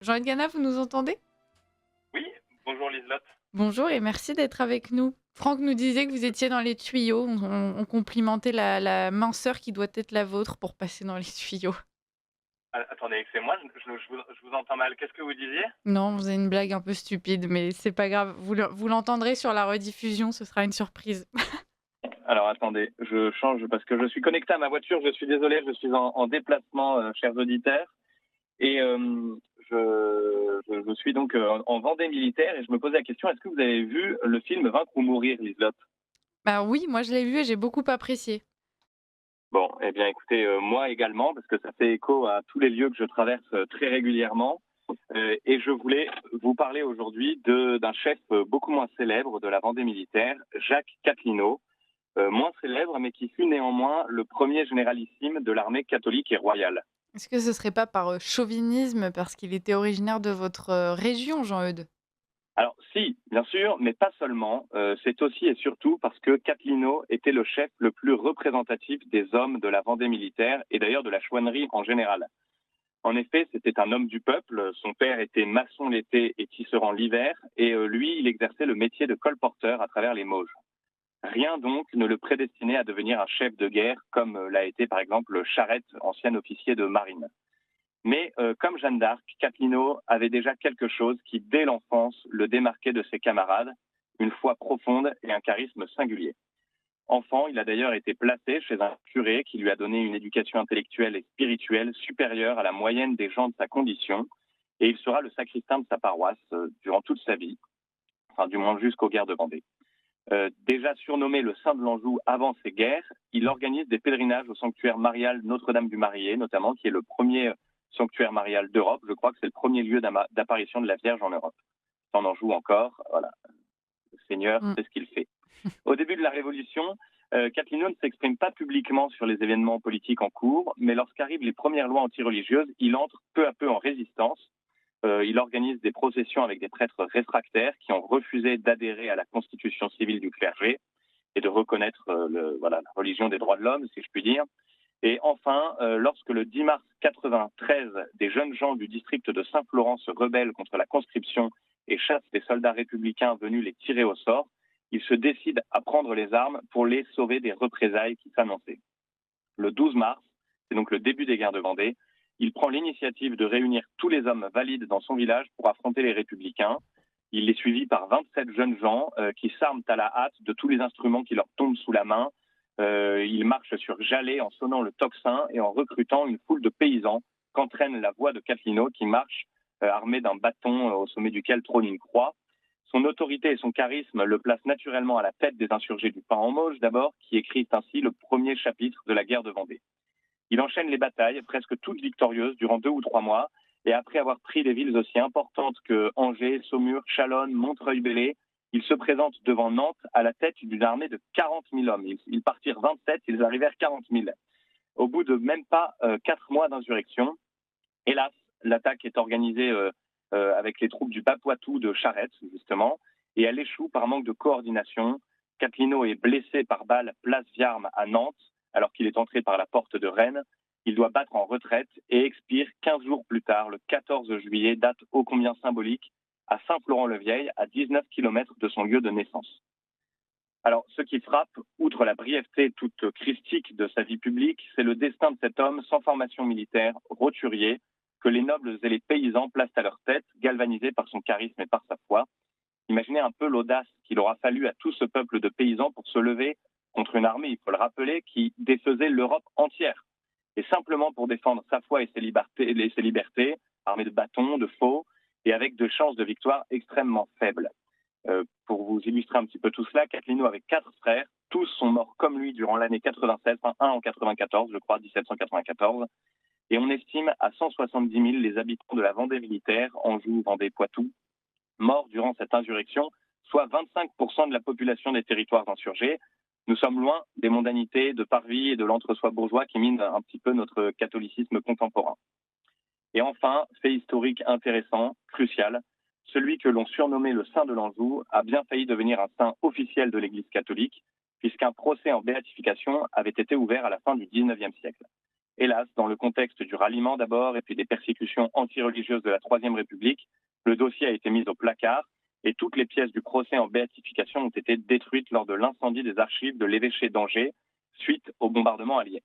Jean-Yves Gana, vous nous entendez? Oui, bonjour Liselotte. Bonjour et merci d'être avec nous. Franck nous disait que vous étiez dans les tuyaux. On complimentait la minceur qui doit être la vôtre pour passer dans les tuyaux. Ah, attendez, c'est moi, je vous entends mal. Qu'est-ce que vous disiez? Non, on faisait une blague un peu stupide, mais c'est pas grave. Vous l'entendrez sur la rediffusion, ce sera une surprise. Alors attendez, je change parce que je suis connecté à ma voiture, je suis désolé, je suis en déplacement, chers auditeurs, et je suis donc en Vendée militaire et je me posais la question, est-ce que vous avez vu le film Vaincre ou mourir, Liselotte? Bah oui, moi je l'ai vu et j'ai beaucoup apprécié. Bon, eh bien écoutez, moi également, parce que ça fait écho à tous les lieux que je traverse très régulièrement. Et je voulais vous parler aujourd'hui d'un chef beaucoup moins célèbre de la Vendée militaire, Jacques Catlinaud, moins célèbre, mais qui fut néanmoins le premier généralissime de l'armée catholique et royale. Est-ce que ce serait pas par chauvinisme, parce qu'il était originaire de votre région, Jean-Eudes? Alors si, bien sûr, mais pas seulement. C'est aussi et surtout parce que Catlinaud était le chef le plus représentatif des hommes de la Vendée militaire et d'ailleurs de la chouannerie en général. En effet, c'était un homme du peuple. Son père était maçon l'été et tisserand l'hiver, et lui, il exerçait le métier de colporteur à travers les Mauges. Rien donc ne le prédestinait à devenir un chef de guerre, comme l'a été par exemple Charette, ancien officier de marine. Mais comme Jeanne d'Arc, Catlinaud avait déjà quelque chose qui, dès l'enfance, le démarquait de ses camarades, une foi profonde et un charisme singulier. Enfant, il a d'ailleurs été placé chez un curé qui lui a donné une éducation intellectuelle et spirituelle supérieure à la moyenne des gens de sa condition, et il sera le sacristain de sa paroisse durant toute sa vie, enfin du moins jusqu'aux guerres de Vendée. Déjà surnommé le Saint de l'Anjou avant ces guerres, il organise des pèlerinages au sanctuaire marial Notre-Dame du Marié, notamment, qui est le premier sanctuaire marial d'Europe. Je crois que c'est le premier lieu d'apparition de la Vierge en Europe. En Anjou encore, voilà, le Seigneur Mm. sait ce qu'il fait. Au début de la Révolution, Catlinaud ne s'exprime pas publiquement sur les événements politiques en cours, mais lorsqu'arrivent les premières lois antireligieuses, il entre peu à peu en résistance. Il organise des processions avec des prêtres réfractaires qui ont refusé d'adhérer à la constitution civile du clergé et de reconnaître voilà, la religion des droits de l'homme, si je puis dire. Et enfin, lorsque le 10 mars 93, des jeunes gens du district de Saint-Florent se rebellent contre la conscription et chassent les soldats républicains venus les tirer au sort, il se décide à prendre les armes pour les sauver des représailles qui s'annonçaient. Le 12 mars, c'est donc le début des guerres de Vendée, il prend l'initiative de réunir tous les hommes valides dans son village pour affronter les républicains. Il est suivi par 27 jeunes gens qui s'arment à la hâte de tous les instruments qui leur tombent sous la main. Il marche sur Jalais en sonnant le tocsin et en recrutant une foule de paysans qu'entraîne la voix de Catlinaud qui marche armé d'un bâton au sommet duquel trône une croix. Son autorité et son charisme le placent naturellement à la tête des insurgés du Pain en Mauges d'abord, qui écrivent ainsi le premier chapitre de la guerre de Vendée. Il enchaîne les batailles, presque toutes victorieuses, durant 2 ou 3 mois, et après avoir pris des villes aussi importantes que Angers, Saumur, Chalonne, Montreuil-Bellay, il se présente devant Nantes à la tête d'une armée de 40 000 hommes. Ils partirent 27, ils arrivèrent 40 000. Au bout de même pas 4 mois d'insurrection, hélas, l'attaque est organisée avec les troupes du Bas-Poitou de Charette, justement, et elle échoue par manque de coordination. Catlinaud est blessé par balle place Viarme à Nantes, alors qu'il est entré par la porte de Rennes. Il doit battre en retraite et expire 15 jours plus tard, le 14 juillet, date ô combien symbolique, à Saint-Florent-le-Vieil, à 19 kilomètres de son lieu de naissance. Alors, ce qui frappe, outre la brièveté toute christique de sa vie publique, c'est le destin de cet homme sans formation militaire, roturier, que les nobles et les paysans placent à leur tête, galvanisés par son charisme et par sa foi. Imaginez un peu l'audace qu'il aura fallu à tout ce peuple de paysans pour se lever contre une armée, il faut le rappeler, qui défaisait l'Europe entière. Et simplement pour défendre sa foi et ses libertés, armée de bâtons, de faux, et avec de chances de victoire extrêmement faibles. Pour vous illustrer un petit peu tout cela, Catlinaud avait 4 frères, tous sont morts comme lui durant l'année 96, enfin un en 94, je crois, 1794, et on estime à 170 000 les habitants de la Vendée militaire, Anjou, Vendée, Poitou, morts durant cette insurrection, soit 25% de la population des territoires insurgés. Nous sommes loin des mondanités de Parvis et de l'entre-soi bourgeois qui minent un petit peu notre catholicisme contemporain. Et enfin, fait historique intéressant, crucial, celui que l'on surnommait le Saint de l'Anjou a bien failli devenir un saint officiel de l'Église catholique, puisqu'un procès en béatification avait été ouvert à la fin du XIXe siècle. Hélas, dans le contexte du ralliement d'abord et puis des persécutions anti-religieuses de la Troisième République, le dossier a été mis au placard et toutes les pièces du procès en béatification ont été détruites lors de l'incendie des archives de l'évêché d'Angers suite au bombardement allié.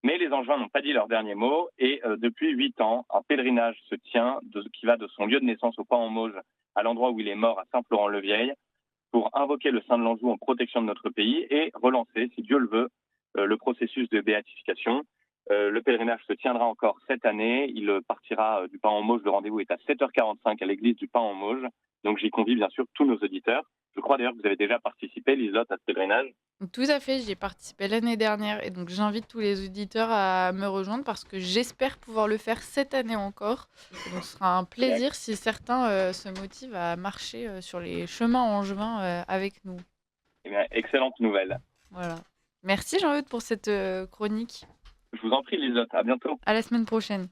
Mais les Angevins n'ont pas dit leur dernier mot et depuis 8 ans, un pèlerinage se tient qui va de son lieu de naissance au Pan-en-Mauges à l'endroit où il est mort à Saint-Florent-le-Vieil pour invoquer le Saint de l'Anjou en protection de notre pays et relancer, si Dieu le veut, le processus de béatification. Le pèlerinage se tiendra encore cette année. Il partira du Pan-en-Mauges. Le rendez-vous est à 7h45 à l'église du Pan-en-Mauges. Donc j'y convie bien sûr tous nos auditeurs. Je crois d'ailleurs que vous avez déjà participé, Liselotte, à ce pèlerinage. Tout à fait, j'y ai participé l'année dernière et donc j'invite tous les auditeurs à me rejoindre parce que j'espère pouvoir le faire cette année encore. Et donc ce sera un plaisir si certains se motivent à marcher sur les chemins angevins avec nous. Eh bien, excellente nouvelle. Voilà. Merci Jean-Eudes pour cette chronique. Je vous en prie, Liselotte. À bientôt. À la semaine prochaine.